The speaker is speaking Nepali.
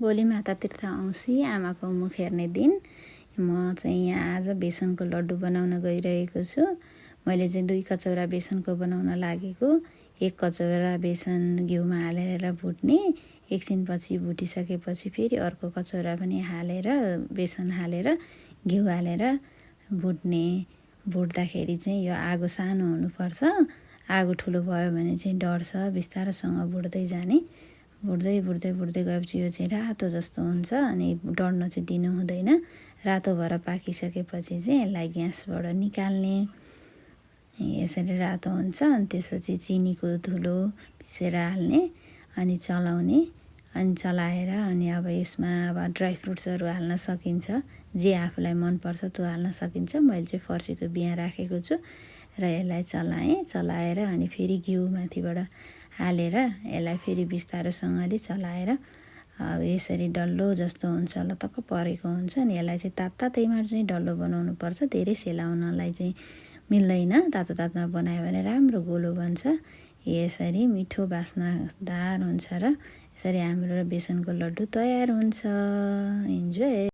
भोलि माता तीर्थ औँसी आमाको मुख हेर्ने दिन। म चाहिँ यहाँ आज बेसनको लड्डु बनाउन गइरहेको छु। मैले चाहिँ 2 कचौरा बेसनको बनाउन लागेको। 1 कचौरा बेसन घिउमा हालेर भुट्ने, एकछिनपछि भुटिसकेपछि फेरि अर्को कचौरा पनि हालेर बेसन हालेर घिउ हालेर भुट्ने। भुट्दाखेरि चाहिँ यो आगो सानो हुनुपर्छ। आगो ठुलो भयो भने चाहिँ डढ्छ, बिस्तारोसँग भुट्दै जाने। भुट्दै गएपछि यो चाहिँ रातो जस्तो हुन्छ अनि डढ्न चाहिँ दिनु हुँदैन। रातो भएर पाकिसकेपछि चाहिँ यसलाई ग्यासबाट निकाल्ने। यसरी रातो हुन्छ अनि त्यसपछि चिनीको धुलो पिसेर हाल्ने अनि चलाउने। अनि चलाएर अनि अब यसमा अब ड्राई फ्रुट्सहरू हाल्न सकिन्छ, जे आफूलाई मनपर्छ त्यो हाल्न सकिन्छ। मैले चाहिँ फर्सीको बियाँ राखेको छु र यसलाई चलाएर अनि फेरि घिउ माथिबाट हालेर यसलाई फेरि बिस्तारोसँगले चलाएर यसरी डल्लो जस्तो हुन्छ, लतक्क परेको हुन्छ नि। यसलाई चाहिँ तातैमा चाहिँ डल्लो बनाउनु पर्छ, धेरै सेलाउनलाई चाहिँ मिल्दैन। तातोमा बनायो भने राम्रो गोलो बन्छ। यसरी मिठो बास्नादार हुन्छ र यसरी हाम्रो बेसनको लड्डु तयार हुन्छ। इन्जोय।